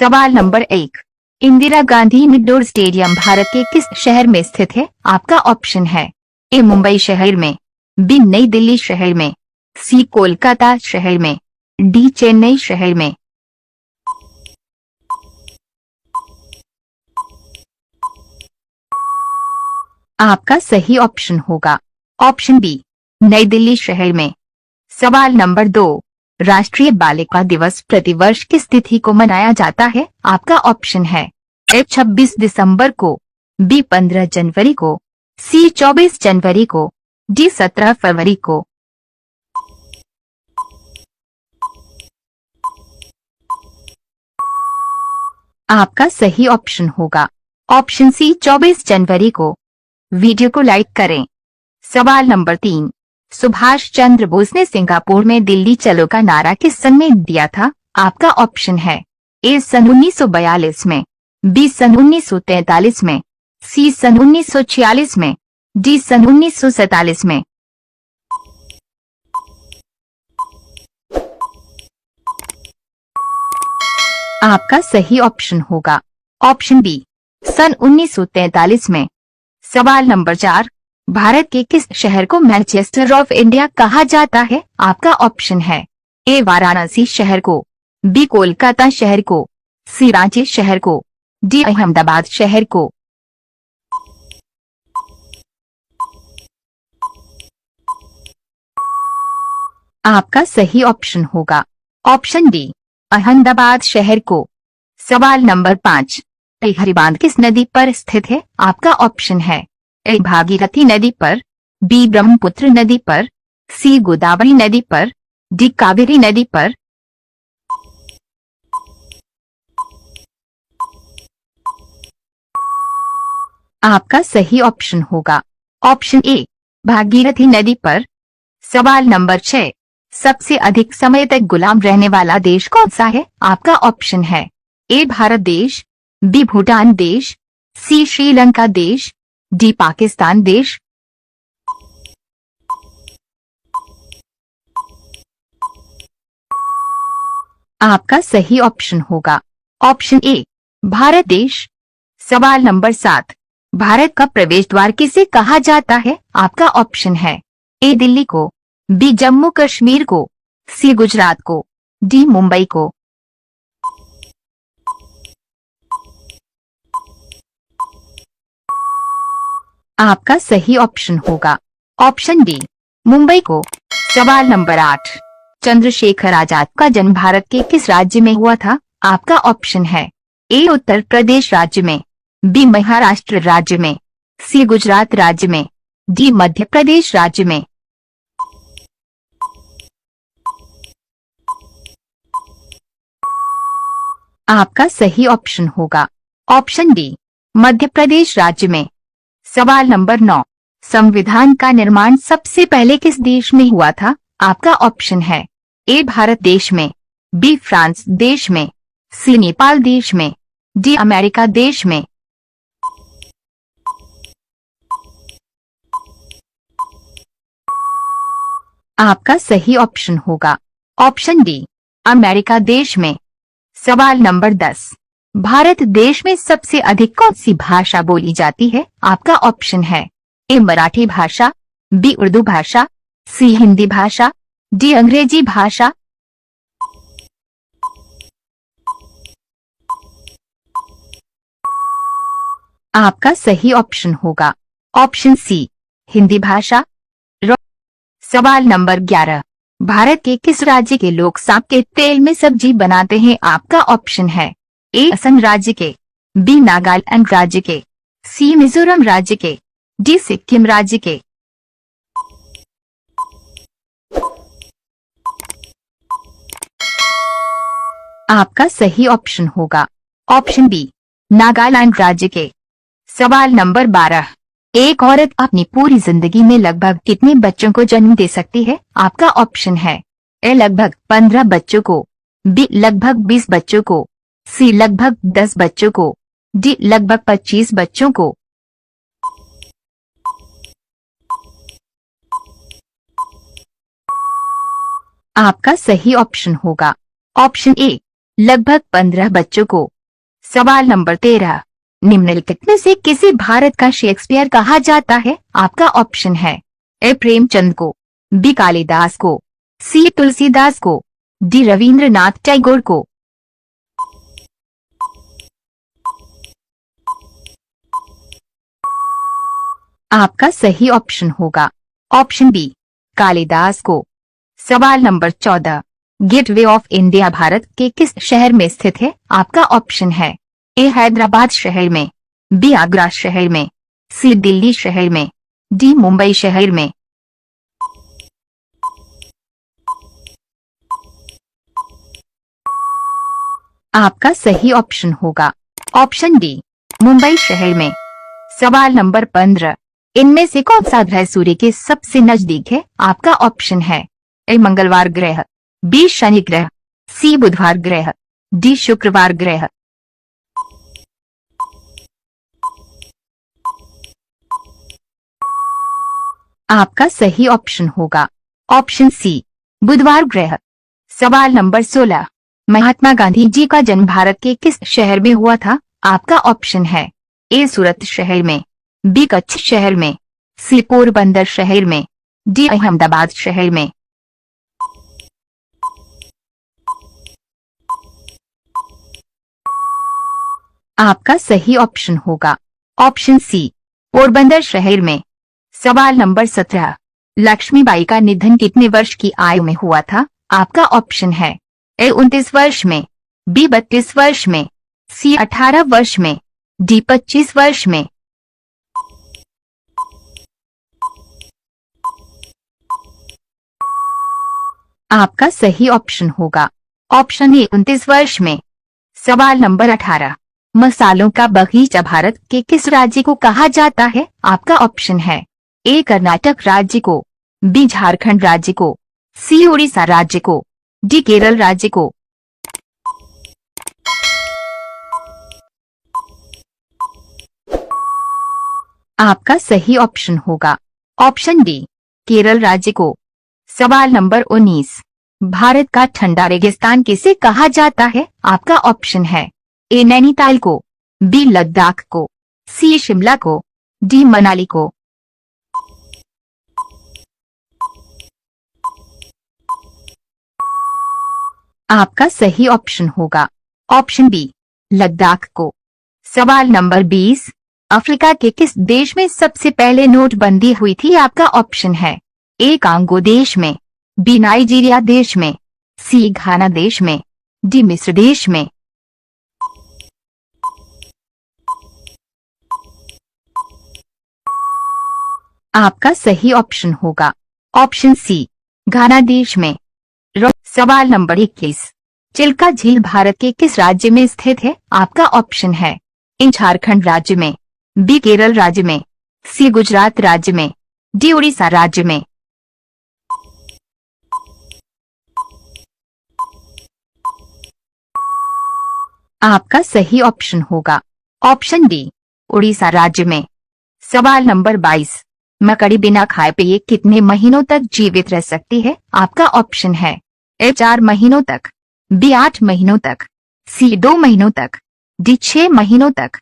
सवाल number 1। Indira Gandhi indoor stadium Bharat के किस शहर में स्थित है? आपका ऑप्शन है ए मुंबई शहर में, बी नई दिल्ली शहर में, सी कोलकाता शहर में, डी चेन्नई शहर में। आपका सही ऑप्शन होगा ऑप्शन बी नई दिल्ली शहर में। सवाल नंबर 2। राष्ट्रीय बालिका दिवस प्रतिवर्ष किस तिथि को मनाया जाता है? आपका ऑप्शन है ए 26 दिसंबर को, बी 15 जनवरी को, सी 24 जनवरी को, डी 17 फरवरी को। आपका सही ऑप्शन होगा ऑप्शन सी 24 जनवरी को। वीडियो को लाइक करें। सवाल नंबर 3। सुभाष चंद्र बोस ने सिंगापुर में दिल्ली चलो का नारा किस सन में दिया था? आपका ऑप्शन है ए सन 1942 में, बी सन 1943 में, सी सन 1946 में, डी सन 1947 में। आपका सही ऑप्शन होगा ऑप्शन बी सन 1943 में। सवाल नंबर 4। भारत के किस शहर को मैनचेस्टर ऑफ इंडिया कहा जाता है? आपका ऑप्शन है ए वाराणसी शहर को, बी कोलकाता शहर को, सी रांची शहर को, डी अहमदाबाद शहर को। आपका सही ऑप्शन होगा ऑप्शन डी अहमदाबाद शहर को। सवाल नंबर 5। टिहरी बांध किस नदी पर स्थित है? आपका ऑप्शन है ए भागीरथी नदी पर, बी ब्रह्मपुत्र नदी पर, सी गोदावरी नदी पर, डी कावेरी नदी पर। आपका सही ऑप्शन होगा ऑप्शन ए भागीरथी नदी पर। सवाल नंबर 6। सबसे अधिक समय तक गुलाम रहने वाला देश कौन सा है? आपका ऑप्शन है ए भारत देश, बी भूटान देश, सी श्रीलंका देश, डी पाकिस्तान देश। आपका सही ऑप्शन होगा ऑप्शन ए भारत देश। सवाल नंबर 7। भारत का प्रवेश द्वार किसे कहा जाता है? आपका ऑप्शन है ए दिल्ली को, बी जम्मू कश्मीर को, सी गुजरात को, डी मुंबई को। आपका सही ऑप्शन होगा ऑप्शन डी मुंबई को। सवाल नंबर 8। चंद्रशेखर आजाद का जन्म भारत के किस राज्य में हुआ था? आपका ऑप्शन है ए उत्तर प्रदेश राज्य में, बी महाराष्ट्र राज्य में, सी गुजरात राज्य में, डी मध्य प्रदेश राज्य में। आपका सही ऑप्शन होगा ऑप्शन डी मध्य प्रदेश राज्य में। सवाल नंबर 9। संविधान का निर्माण सबसे पहले किस देश में हुआ था? आपका ऑप्शन है ए भारत देश में, बी फ्रांस देश में, सी नेपाल देश में, डी अमेरिका देश में। आपका सही ऑप्शन होगा ऑप्शन डी अमेरिका देश में। सवाल नंबर 10। भारत देश में सबसे अधिक कौन सी भाषा बोली जाती है? आपका ऑप्शन है ए मराठी भाषा, बी उर्दू भाषा, सी हिंदी भाषा, डी अंग्रेजी भाषा। आपका सही ऑप्शन होगा ऑप्शन सी हिंदी भाषा। सवाल नंबर 11। भारत के किस राज्य के लोग सांप के तेल में सब्जी बनाते हैं? आपका ऑप्शन है ए असम राज्य के, बी नागालैंड राज्य के, सी मिजोरम राज्य के, डी सिक्किम राज्य के। आपका सही ऑप्शन होगा ऑप्शन बी नागालैंड राज्य के। सवाल नंबर 12। एक औरत अपनी पूरी जिंदगी में लगभग कितने बच्चों को जन्म दे सकती है? आपका ऑप्शन है ए लगभग 15 बच्चों को, बी लगभग 20 बच्चों को, सी लगभग 10 बच्चों को, डी लगभग 25 बच्चों को। आपका सही ऑप्शन होगा ऑप्शन ए लगभग 15 बच्चों को। सवाल नंबर 13, निम्नलिखित में से किसे भारत का शेक्सपियर कहा जाता है? आपका ऑप्शन है ए प्रेमचंद को, बी कालिदास को, सी तुलसीदास को, डी रविंद्रनाथ टैगोर को। आपका सही ऑप्शन होगा ऑप्शन बी कालिदास को। सवाल number 14, gateway of India Bharat के किस शहर में स्थित है? आपका ऑप्शन है ए हैदराबाद शहर में, बी आगरा शहर में, सी दिल्ली शहर में, डी मुंबई शहर में। आपका सही ऑप्शन होगा ऑप्शन डी मुंबई शहर में। सवाल नंबर 15, इनमें से कौन सा ग्रह सूर्य के सबसे नजदीक है? आपका ऑप्शन है ए मंगलवार ग्रह, बी शनि ग्रह, सी बुधवार ग्रह, डी शुक्रवार ग्रह। आपका सही ऑप्शन होगा ऑप्शन सी बुधवार ग्रह। सवाल नंबर 16, महात्मा गांधी जी का जन्म भारत के किस शहर में हुआ था? आपका ऑप्शन है ए सूरत शहर में, बी कच्छ शहर में, सी पोरबंदर शहर में, डी अहमदाबाद शहर में। आपका सही ऑप्शन होगा ऑप्शन सी पोरबंदर शहर में। सवाल नंबर 17, लक्ष्मीबाई का निधन कितने वर्ष की आयु में हुआ था? आपका ऑप्शन है ए 29 वर्ष में, बी 32 वर्ष में, सी 18 वर्ष में, डी 25 वर्ष में। आपका सही ऑप्शन होगा ऑप्शन ए 29 वर्ष में। सवाल नंबर 18, मसालों का बगीचा भारत के किस राज्य को कहा जाता है? आपका ऑप्शन है ए कर्नाटक राज्य को, बी झारखंड राज्य को, सी उड़ीसा राज्य को, डी केरल राज्य को। आपका सही ऑप्शन होगा ऑप्शन डी केरल राज्य को। सवाल नंबर 19, भारत का ठंडा रेगिस्तान किसे कहा जाता है? आपका ऑप्शन है ए नैनीताल को, बी लद्दाख को, सी शिमला को, डी मनाली को। आपका सही ऑप्शन होगा ऑप्शन बी लद्दाख को। सवाल नंबर 20, अफ्रीका के किस देश में सबसे पहले नोटबंदी हुई थी? आपका ऑप्शन है ए कांगो देश में, बी नाइजीरिया देश में, सी घाना देश में, डी मिस्र देश में। आपका सही ऑप्शन होगा ऑप्शन सी घाना देश में। सवाल नंबर 21, चिल्का झील भारत के किस राज्य में स्थित है? आपका ऑप्शन है ए झारखंड राज्य में, बी केरल राज्य में, सी गुजरात राज्य में, डी उड़ीसा राज्य में। आपका सही ऑप्शन होगा ऑप्शन डी उड़ीसा राज्य में। सवाल नंबर 22, मकड़ी बिना खाए पिए कितने महीनों तक जीवित रह सकती है? आपका ऑप्शन है ए 4 महीनों तक, बी 8 महीनों तक, सी 2 महीनों तक, डी 6 महीनों तक।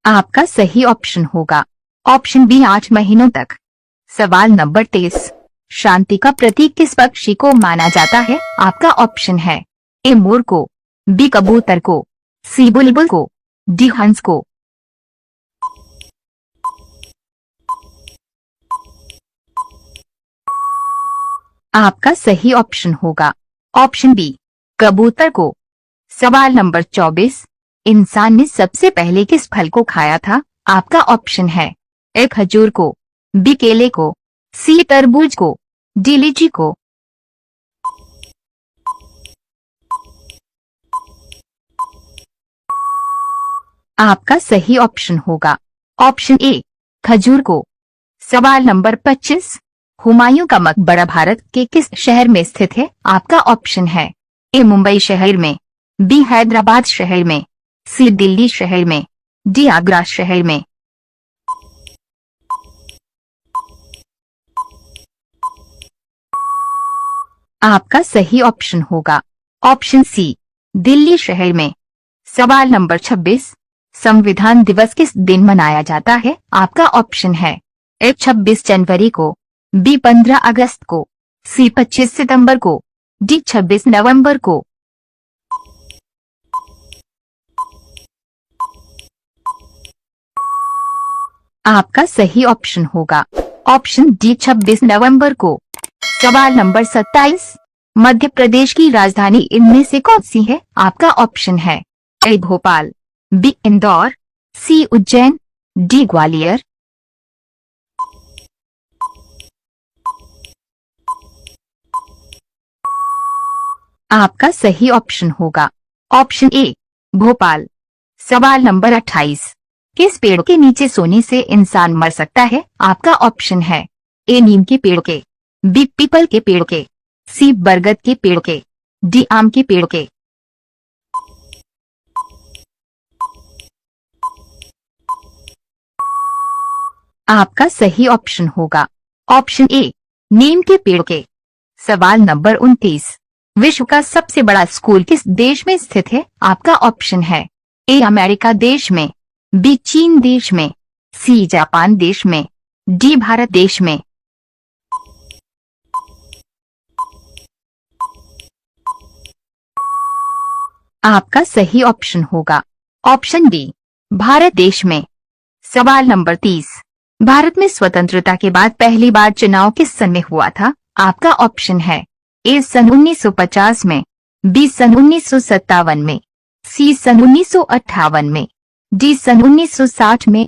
आपका सही ऑप्शन होगा ऑप्शन बी 8 महीनों तक। सवाल नंबर 23, शांति का प्रतीक किस पक्षी को माना जाता है? आपका ऑप्शन है ए मोर को, बी कबूतर को, सी बुलबुल को, डी हंस को। आपका सही ऑप्शन होगा ऑप्शन बी कबूतर को। सवाल नंबर 24, इंसान ने सबसे पहले किस फल को खाया था? आपका ऑप्शन है ए खजूर को, बी केले को, सी तरबूज को, डी लीची को। आपका सही ऑप्शन होगा ऑप्शन ए खजूर को। सवाल नंबर 25, हुमायूं का मकबरा भारत के किस शहर में स्थित है? आपका ऑप्शन है ए मुंबई शहर में, बी हैदराबाद शहर में, सी दिल्ली शहर में, डी आगरा शहर में। आपका सही ऑप्शन होगा ऑप्शन सी, दिल्ली शहर में। सवाल नंबर 26, संविधान दिवस किस दिन मनाया जाता है? आपका ऑप्शन है ए 26 जनवरी को, बी 15 अगस्त को, सी 25 सितंबर को, डी 26 नवंबर को। आपका सही ऑप्शन होगा ऑप्शन डी 26 नवंबर को। सवाल नंबर 27, मध्य प्रदेश की राजधानी इनमें से कौन सी है? आपका ऑप्शन है ए भोपाल, बी इंदौर, सी उज्जैन, डी ग्वालियर। आपका सही ऑप्शन होगा ऑप्शन ए भोपाल। सवाल नंबर 28, किस पेड़ के नीचे सोने से इंसान मर सकता है? आपका ऑप्शन है ए नीम के पेड़ के, बी पीपल के पेड़ के, सी बरगद के पेड़ के, डी आम के पेड़ के। आपका सही ऑप्शन होगा ऑप्शन ए नीम के पेड़ के। सवाल नंबर 29, विश्व का सबसे बड़ा स्कूल किस देश में स्थित है? आपका ऑप्शन है ए अमेरिका देश में, बी चीन देश में, सी जापान देश में, डी भारत देश में। आपका सही ऑप्शन होगा ऑप्शन डी भारत देश में। सवाल नंबर 30, भारत में स्वतंत्रता के बाद पहली बार चुनाव किस सन में हुआ था? आपका ऑप्शन है ए सन 1950 में, बी सन 1957 में, सी सन 1958 में, डी सन 1960 में।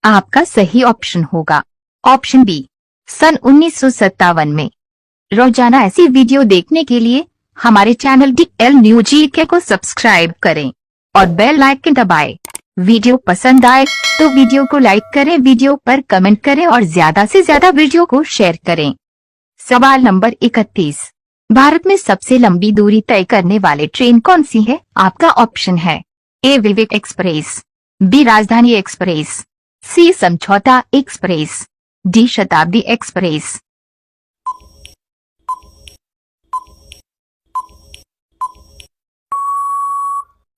आपका सही ऑप्शन होगा ऑप्शन बी सन 1957 में। रोजाना ऐसी वीडियो देखने के लिए हमारे चैनल DL न्यूज जीके को सब्सक्राइब करें और बेल आइकन दबाएं। वीडियो पसंद आए तो वीडियो को लाइक करें, वीडियो पर कमेंट करें और ज्यादा से ज्यादा वीडियो को शेयर करें। सवाल नंबर 31, भारत में सबसे लंबी दूरी तय करने वाली ट्रेन कौन सी है? आपका ऑप्शन है ए विवेक एक्सप्रेस, बी राजधानी एक्सप्रेस, सी समझौता एक्सप्रेस, डी शताब्दी एक्सप्रेस।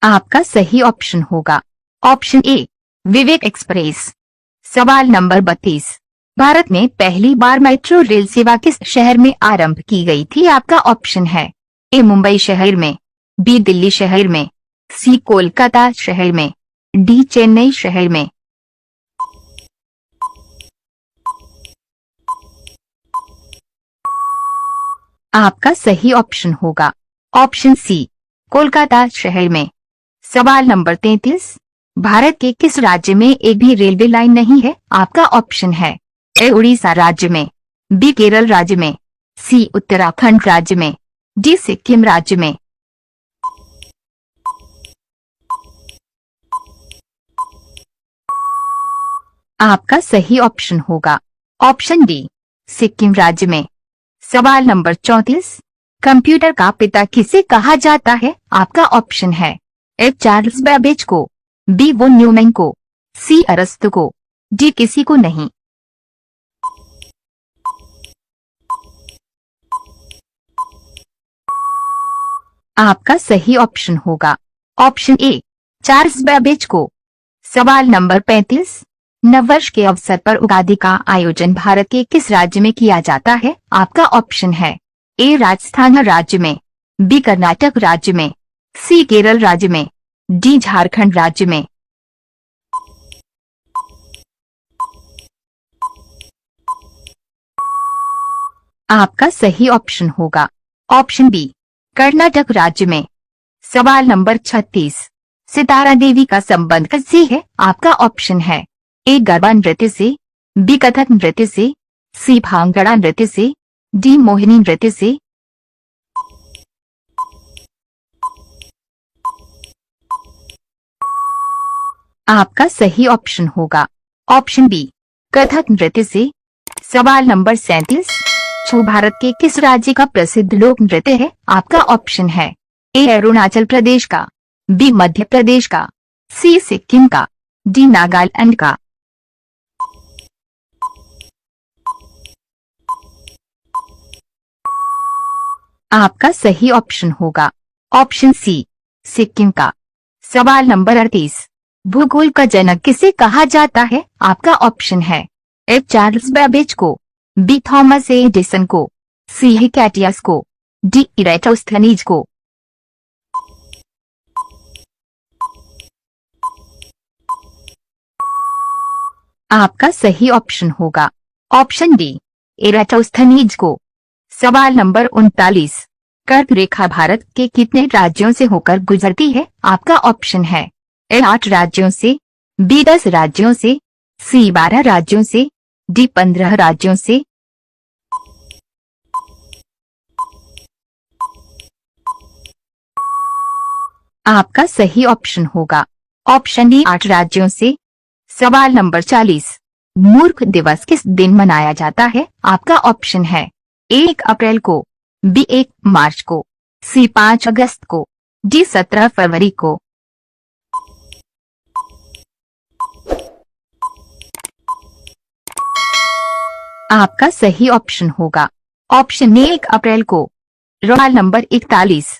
आपका सही ऑप्शन होगा ऑप्शन ए विवेक एक्सप्रेस। सवाल नंबर 32, भारत में पहली बार मेट्रो रेल सेवा किस शहर में आरंभ की गई थी? आपका ऑप्शन है ए मुंबई शहर में, बी दिल्ली शहर में, सी कोलकाता शहर में, डी चेन्नई शहर में। आपका सही ऑप्शन होगा ऑप्शन सी कोलकाता शहर में। सवाल नंबर 33, भारत के किस राज्य में एक भी रेलवे लाइन नहीं है? आपका ऑप्शन है ए उड़ीसा राज्य में, बी केरल राज्य में, सी उत्तराखंड राज्य में, डी सिक्किम राज्य में। आपका सही ऑप्शन होगा ऑप्शन डी सिक्किम राज्य में। सवाल नंबर 34, कंप्यूटर का पिता किसे कहा जाता है? आपका ऑप्शन है ए चार्ल्स बेबेज को, बी वोन न्यूमैन को, सी अरस्तु को, डी किसी को नहीं। आपका सही ऑप्शन होगा ऑप्शन ए चार्ल्स बेबेज को। सवाल नंबर 35, नववर्ष के अवसर पर उगादि का आयोजन भारत के किस राज्य में किया जाता है? आपका ऑप्शन है ए राजस्थान राज्य में, बी कर्नाटक राज्य में, सी केरल राज्य में, डी झारखंड राज्य में। आपका सही ऑप्शन होगा ऑप्शन बी कर्नाटक राज्य में। सवाल नंबर 36, सितारा देवी का संबंध किससे है? आपका ऑप्शन है ए गरबा नृत्य से, बी कथक नृत्य से, सी भांगड़ा नृत्य से, डी मोहिनी नृत्य से। आपका सही ऑप्शन होगा ऑप्शन बी कथक नृत्य से। सवाल नंबर 37, छू भारत के किस राज्य का प्रसिद्ध लोक नृत्य है? आपका ऑप्शन है ए अरुणाचल प्रदेश का, बी मध्य प्रदेश का, सी सिक्किम का, डी नागालैंड का। आपका सही ऑप्शन होगा ऑप्शन सी सिक्किम का। सवाल नंबर 38, भूगोल का जनक किसे कहा जाता है? आपका ऑप्शन है ए चार्ल्स बेबेज को, बी थॉमस एडिसन को, सी हिकैटियस को, डी इरेटोस्थनीज को। आपका सही ऑप्शन होगा ऑप्शन डी इरेटोस्थनीज को। सवाल नंबर 39, कर्क रेखा भारत के कितने राज्यों से होकर गुजरती है? आपका ऑप्शन है ए 8 राज्यों से, बी 10 राज्यों से, सी 12 राज्यों से, डी 15 राज्यों से। आपका सही ऑप्शन होगा ऑप्शन डी 8 राज्यों से। सवाल नंबर 40, मूर्ख दिवस किस दिन मनाया जाता है? आपका ऑप्शन है 1 अप्रैल को, बी 1 मार्च को, सी 5 अगस्त को, डी 17 फरवरी को। आपका सही ऑप्शन होगा ऑप्शन ए 1 अप्रैल को। सवाल नंबर 41,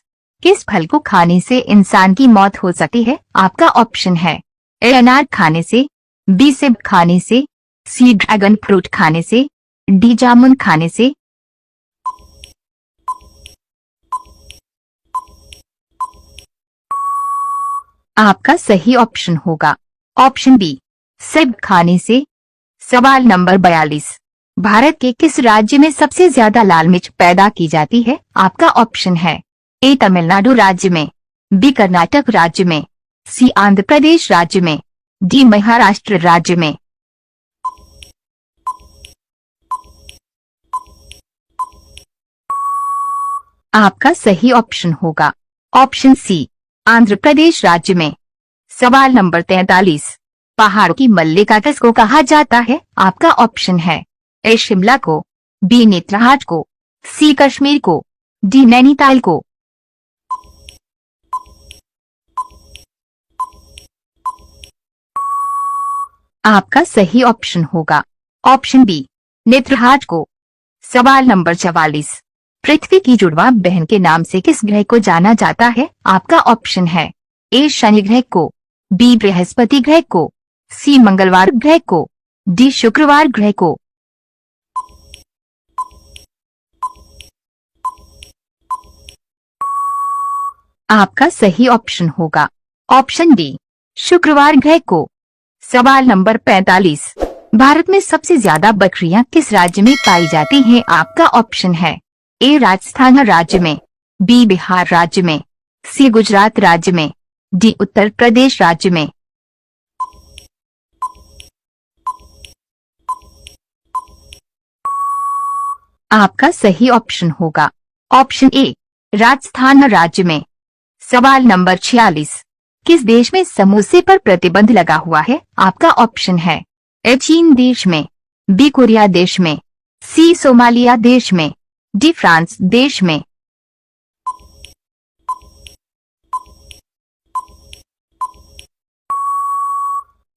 किस फल को खाने से इंसान की मौत हो सकती है? आपका ऑप्शन है ए अनार खाने से, बी सेब खाने से, सी ड्रैगन फ्रूट खाने से, डी जामुन खाने से। आपका सही ऑप्शन होगा ऑप्शन बी सेब खाने से। सवाल नंबर 42, भारत के किस राज्य में सबसे ज्यादा लाल मिर्च पैदा की जाती है? आपका ऑप्शन है ए तमिलनाडु राज्य में, बी कर्नाटक राज्य में, सी आंध्र प्रदेश राज्य में, डी महाराष्ट्र राज्य में। आपका सही ऑप्शन होगा ऑप्शन सी आंध्र प्रदेश राज्य में। सवाल नंबर 43, पहाड़ की मल्लिका किसको कहा जाता है? आपका ऑप्शन है ए शिमला को, बी नेत्रहाट को, सी कश्मीर को, डी नैनीताल को। आपका सही ऑप्शन होगा ऑप्शन बी नेत्रहाट को। सवाल नंबर 44, पृथ्वी की जुड़वा बहन के नाम से किस ग्रह को जाना जाता है? आपका ऑप्शन है ए शनि ग्रह को, बी बृहस्पति ग्रह को, सी मंगलवार ग्रह को, डी शुक्रवार ग्रह को। आपका सही ऑप्शन होगा ऑप्शन डी शुक्रवार ग्रह को। सवाल नंबर 45, भारत में सबसे ज्यादा बकरियां किस राज्य में पाई जाती हैं? आपका ऑप्शन है ए राजस्थान राज्य में, बी बिहार राज्य में, सी गुजरात राज्य में, डी उत्तर प्रदेश राज्य में। आपका सही ऑप्शन होगा ऑप्शन ए राजस्थान राज्य में। सवाल नंबर 46, किस देश में समोसे पर प्रतिबंध लगा हुआ है? आपका ऑप्शन है ए चीन देश में, बी कोरिया देश में, सी सोमालिया देश में, डी फ्रांस देश में।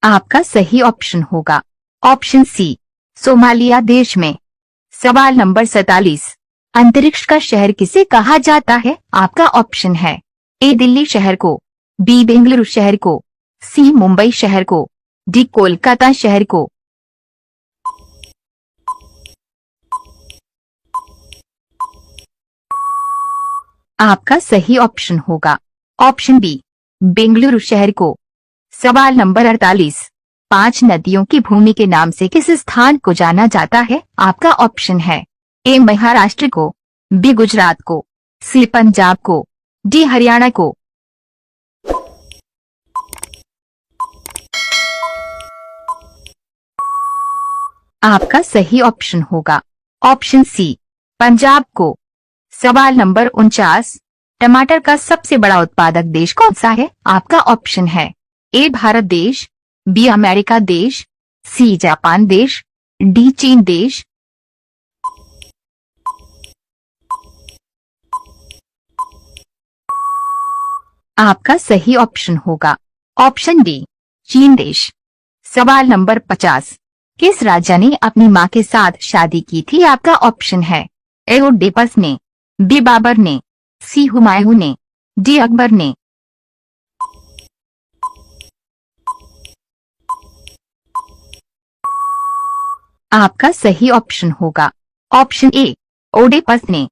आपका सही ऑप्शन होगा ऑप्शन सी सोमालिया देश में। सवाल नंबर 47, अंतरिक्ष का शहर किसे कहा जाता है? आपका ऑप्शन है ए दिल्ली शहर को, बी बेंगलुरु शहर को, सी मुंबई शहर को, डी कोलकाता शहर को। आपका सही ऑप्शन होगा ऑप्शन बी बेंगलुरु शहर को। सवाल नंबर 48, 5 नदियों की भूमि के नाम से किस स्थान को जाना जाता है? आपका ऑप्शन है ए महाराष्ट्र को, बी गुजरात को, सी पंजाब को, डी हरियाणा को। आपका सही ऑप्शन होगा ऑप्शन सी पंजाब को। सवाल नंबर 49, टमाटर का सबसे बड़ा उत्पादक देश कौन सा है? आपका ऑप्शन है ए भारत देश, बी अमेरिका देश, सी जापान देश, डी चीन देश। आपका सही ऑप्शन होगा ऑप्शन डी चीन देश। सवाल नंबर 50, किस राजा ने अपनी मां के साथ शादी की थी? आपका ऑप्शन है ए ओडेपस ने, बी बाबर ने, सी हुमायूं ने, डी अकबर ने। आपका सही ऑप्शन होगा ऑप्शन ए, ओडेपस ने।